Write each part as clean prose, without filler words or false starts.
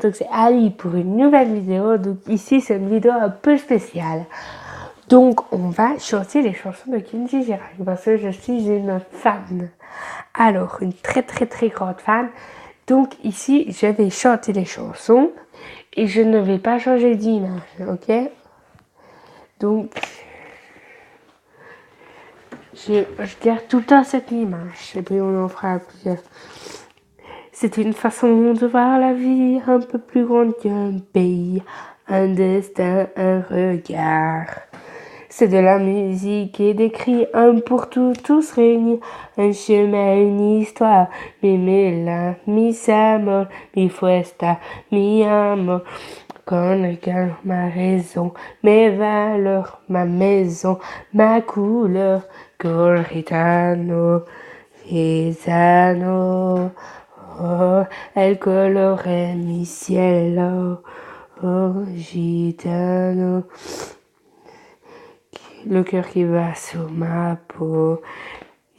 donc c'est Ali pour une nouvelle vidéo. Donc ici c'est une vidéo un peu spéciale. Donc on va chanter les chansons de Kenji Girac parce que je suis une fan. Alors une très grande fan. Donc ici je vais chanter les chansons et je ne vais pas changer d'image, ok? Donc je garde tout le temps cette image et puis on en fera plusieurs. C'est une façon de voir la vie un peu plus grande qu'un pays, un destin, un regard. C'est de la musique et des cris, un pour tous réunis, un chemin, une histoire. Mi mela, mi samol, mi fuesta, mi amor. Con le cœur, ma raison, mes valeurs, ma maison, ma couleur, colritano, gitano. Oh, el colore mi cielo, oh, gitano. Le cœur qui bat sur ma peau,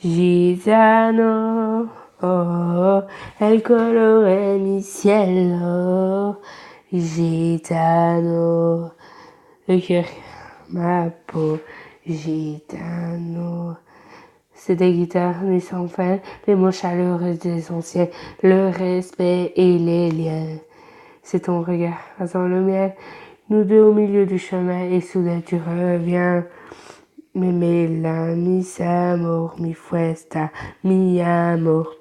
gitano. Oh, el colore mi cielo, gitano. Le cœur qui bat ma peau, gitano. C'est des guitares nées sans fin, les mots chaleureux des anciens, le respect et les liens. C'est ton regard dans le mien, nous deux au milieu du chemin, et soudain tu reviens. Mi mela, mi samor, mi fuesta, mi amor,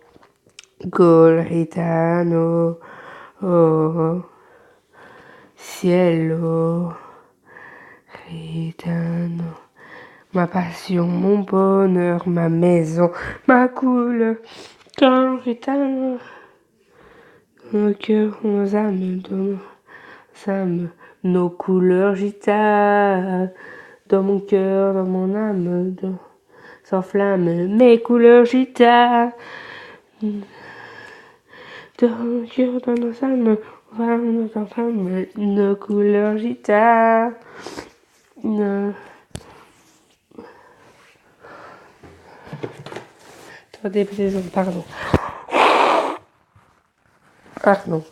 colritano, oh, cielo, gitano. Ma passion, mon bonheur, ma maison, ma couleur, colritano. Nos cœurs, nos âmes, nos couleurs gitanes. Dans mon cœur, dans mon âme, s'enflamment mes couleurs gitanes. Dans mon cœur, dans nos âmes, nos enflammes, nos couleurs gitanes. Pardon.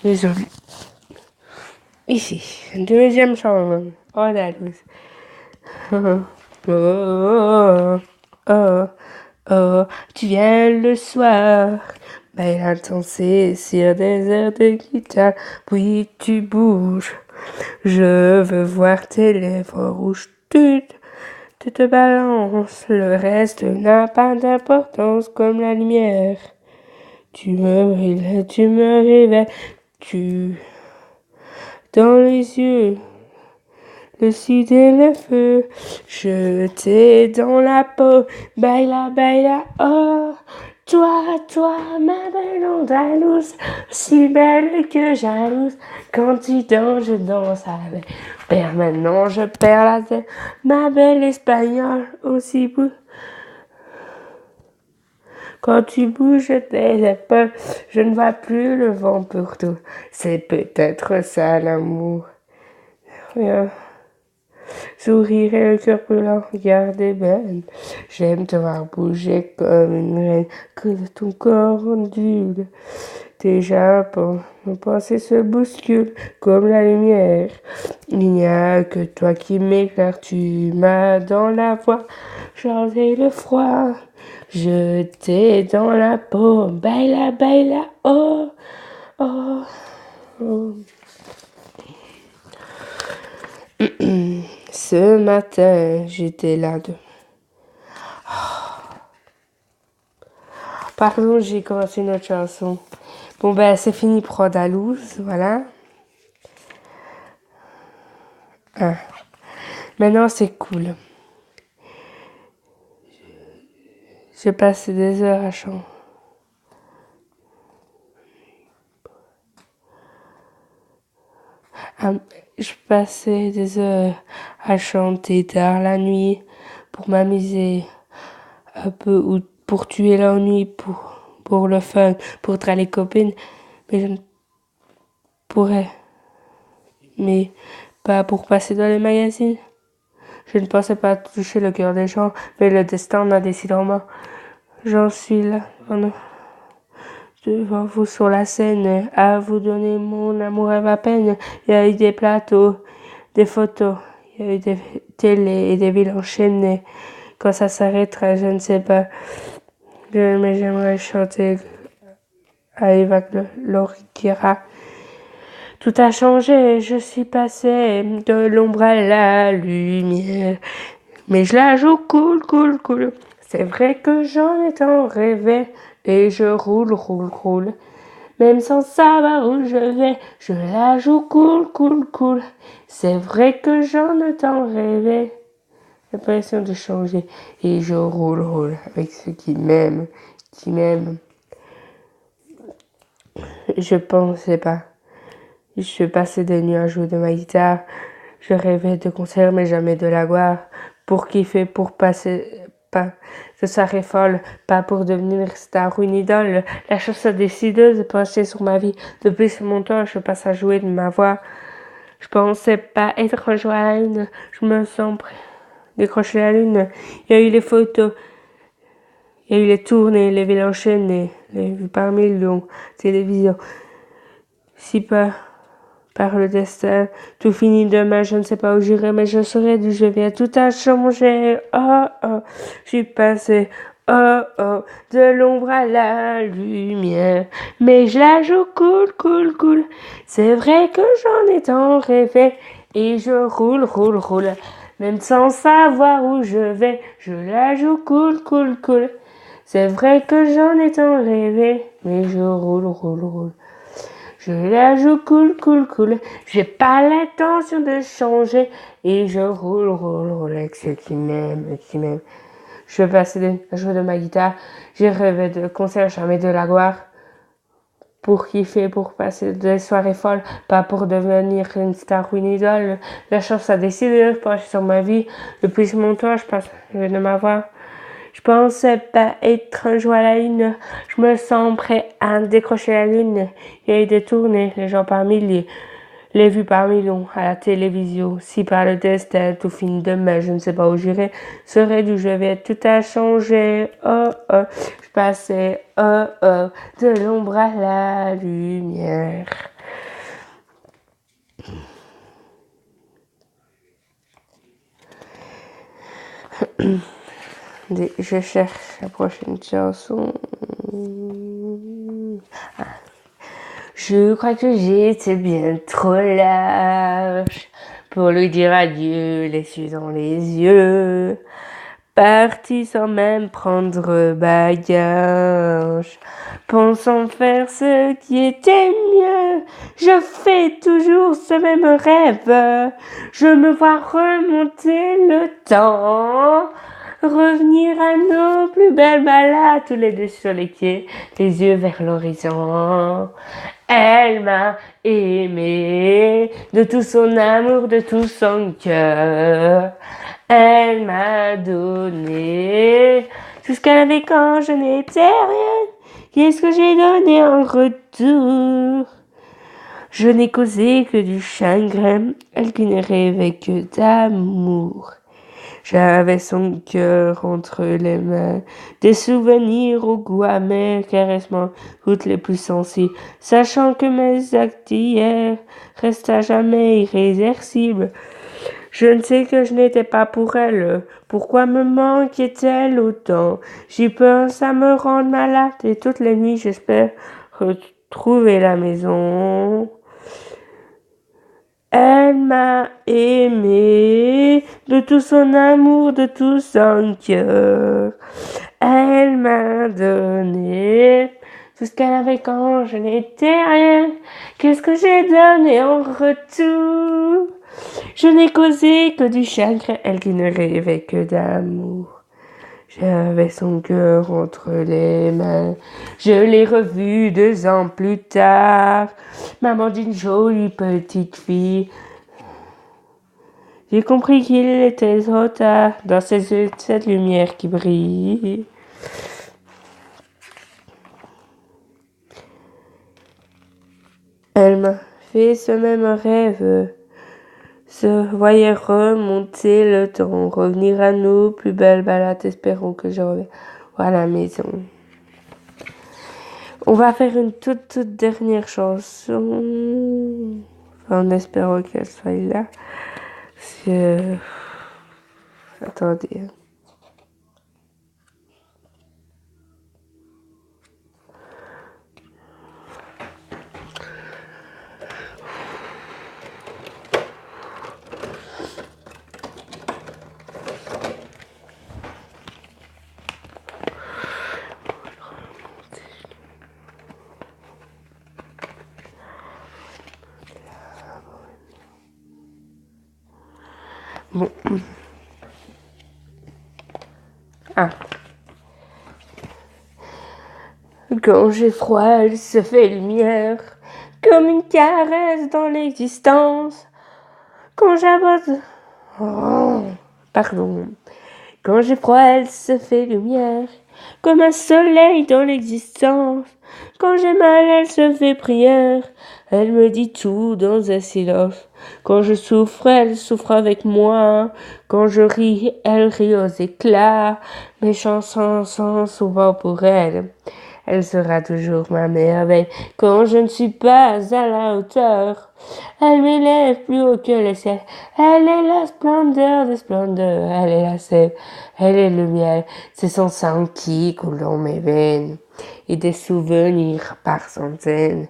Désolé. Ici, deuxième chanson. Oh la douce. Oh, tu viens le soir. Baila danser sur des airs de guitare. Puis tu bouges. Je veux voir tes lèvres rouges. Tu te balances. Le reste n'a pas d'importance comme la lumière. Tu me brilles, tu me réveilles. Dans les yeux, le sud et le feu, jeté dans la peau, baila, oh, toi, ma belle Andalouse, si belle que jalouse, quand tu danses, je danse avec, maintenant je perds la tête, ma belle Espagnole, aussi beau. Quand tu bouges tes épaules, je ne vois plus le vent pour tout. C'est peut-être ça l'amour. Rien. Sourire et le cœur brûlant, regardez belle. J'aime te voir bouger comme une reine, que ton corps ondule. Déjà, nos pensées se bousculent comme la lumière. Il n'y a que toi qui m'éclaire, tu m'as dans la voix, changé le froid. Jeté dans la peau, baila, oh, oh, oh. Ce matin, j'étais là de... Pardon, j'ai commencé une autre chanson. Bon, ben, c'est fini pour Andalouse, voilà. Ah. Maintenant, c'est cool. J'ai passé des heures à chanter. Je passais des heures à chanter tard la nuit pour m'amuser un peu ou pour tuer l'ennui, pour le fun, pour traire les copines. Mais je ne pourrais. Mais pas pour passer dans les magazines. Je ne pensais pas toucher le cœur des gens, mais le destin en a décidé en moi. J'en suis là. devant vous sur la scène, à vous donner mon amour et ma peine. Il y a eu des plateaux, des photos, il y a eu des télés et des villes enchaînées. Quand ça s'arrêtera, je ne sais pas. Mais j'aimerais chanter à Eva Lorquera. Tout a changé, je suis passé de l'ombre à la lumière. Mais je la joue cool, cool, cool. C'est vrai que j'en ai tant rêvé. Et je roule, roule, roule. Même sans savoir où je vais, je la joue cool, cool, cool. C'est vrai que j'en ai tant rêvé. L'impression de changer. Et je roule, roule avec ceux qui m'aiment, qui m'aiment. Je pensais pas. Je passais des nuits à jouer de ma guitare. Je rêvais de concerts, mais jamais de la gloire. Pour kiffer, pour passer, pas de soirée folle, pas pour devenir star ou une idole. La chose a décidé de pencher sur ma vie. Depuis ce moment, je passe à jouer de ma voix. Je pensais pas être un jour à la lune. Je me sens décrocher la lune. Il y a eu les photos. Il y a eu les tournées, les villes enchaînées, les vues par millions, télévision. Si pas par le destin, tout finit demain, je ne sais pas où j'irai, mais je saurai d'où je viens. Tout a changé, oh oh, je suis passé, oh oh, de l'ombre à la lumière. Mais je la joue cool, cool, cool. C'est vrai que j'en ai tant rêvé, et je roule, roule, roule. Même sans savoir où je vais, je la joue cool, cool, cool. C'est vrai que j'en ai tant rêvé, mais je roule, roule, roule. Je la joue cool, cool, cool. J'ai pas l'intention de changer. Et je roule, roule, roule avec ceux qui m'aiment, qui m'aiment. Je passais à jouer de ma guitare. J'ai rêvé de concerts, jamais de la gloire. Pour kiffer, pour passer des soirées folles. Pas pour devenir une star ou une idole. La chance a décidé de pencher sur ma vie. Depuis ce moment, je passe de ma voix. Je pensais pas être un jour à la lune. Je me sens prêt à décrocher la lune. Il y a eu des tournées, les gens par milliers, les vues par millions à la télévision. Si par le destin tout finit demain, je ne sais pas où j'irai. Serai d'où je vais, tout a changé. Oh oh, je passais oh oh de l'ombre à la lumière. Je cherche la prochaine chanson. Je crois que j'étais bien trop lâche pour lui dire adieu, les yeux dans les yeux. Parti sans même prendre bagage, pensant faire ce qui était mieux. Je fais toujours ce même rêve, je me vois remonter le temps. Revenir à nos plus belles balades, tous les deux sur les quais, les yeux vers l'horizon. Elle m'a aimé de tout son amour, de tout son cœur. Elle m'a donné tout ce qu'elle avait quand je n'étais rien. Qu'est-ce que j'ai donné en retour? Je n'ai causé que du chagrin, elle qui ne rêvait que d'amour. J'avais son cœur entre les mains, des souvenirs au goût amer, caressement toutes les plus sensibles, sachant que mes actes d'hier restent à jamais irréversibles. Je ne sais que je n'étais pas pour elle. Pourquoi me manquait-elle autant? J'y pense, ça me rend malade et toutes les nuits j'espère retrouver la maison. Elle m'a aimé de tout son amour, de tout son cœur. Elle m'a donné tout ce qu'elle avait quand je n'étais rien. Qu'est-ce que j'ai donné en retour? Je n'ai causé que du chagrin, elle qui ne rêvait que d'amour. J'avais son cœur entre les mains, je l'ai revu 2 ans plus tard, maman d'une jolie petite fille. J'ai compris qu'il était trop tard, dans ses yeux cette lumière qui brille. Elle m'a fait ce même rêve, se voyait remonter le temps, revenir à nos plus belles balades, espérons que je revienne à la maison. On va faire une toute dernière chanson. En espérant qu'elle soit là. Parce que... Attendez. Bon. Ah. Quand j'ai froid, elle se fait lumière, comme une caresse dans l'existence. Quand j'aborde... Oh, pardon. Quand j'ai froid, elle se fait lumière, comme un soleil dans l'existence. Quand j'ai mal, elle se fait prière, elle me dit tout dans un silence. Quand je souffre, elle souffre avec moi. Quand je ris, elle rit aux éclats. Mes chansons sont souvent pour elle. Elle sera toujours ma merveille. Quand je ne suis pas à la hauteur, elle m'élève plus haut que le ciel. Elle est la splendeur des splendeurs. Elle est la sève, elle est le miel. C'est son sang qui coule dans mes veines. Et des souvenirs par centaines.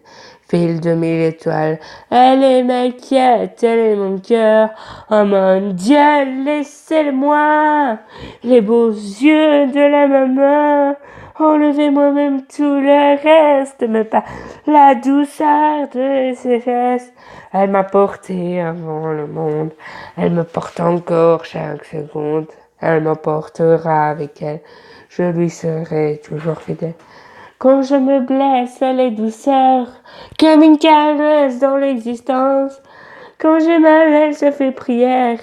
Fil de mille étoiles. Elle est ma quête, elle est mon cœur. Oh mon Dieu, laissez-le-moi. Les beaux yeux de la maman. Enlevez-moi même tout le reste, mais pas la douceur de ses gestes. Elle m'a porté avant le monde, elle me porte encore chaque seconde. Elle m'emportera avec elle, je lui serai toujours fidèle. Quand je me blesse, elle est douceur, comme une caresse dans l'existence. Quand j'ai mal, elle se fait prière,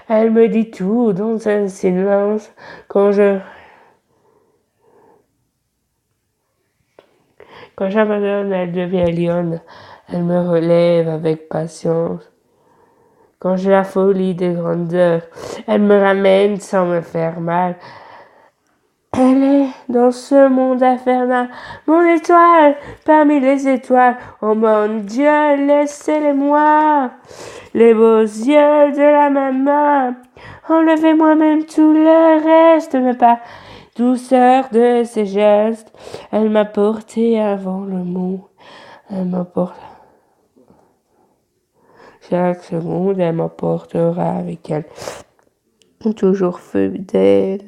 elle me dit tout dans un silence. Quand j'abandonne, elle devient lionne. Elle me relève avec patience. Quand j'ai la folie des grandeurs, elle me ramène sans me faire mal. Elle est dans ce monde infernal, mon étoile parmi les étoiles. Oh mon Dieu, laissez-les-moi, les beaux yeux de la maman. Enlevez-moi même tout le reste, mais pas douceur de ses gestes. Elle m'a porté avant le monde, elle m'apporte chaque seconde, elle m'apportera avec elle, toujours fidèle.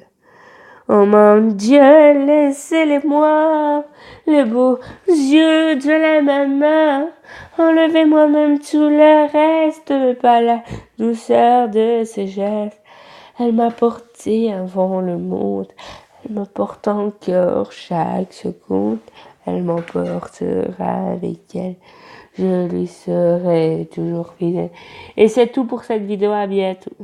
Oh mon Dieu, laissez-les-moi, les beaux yeux de la maman. Enlevez-moi même tout le reste, mais pas la douceur de ses gestes. Elle m'a porté avant le monde, elle me porte encore chaque seconde. Elle m'emportera avec elle, je lui serai toujours fidèle. Et c'est tout pour cette vidéo, à bientôt.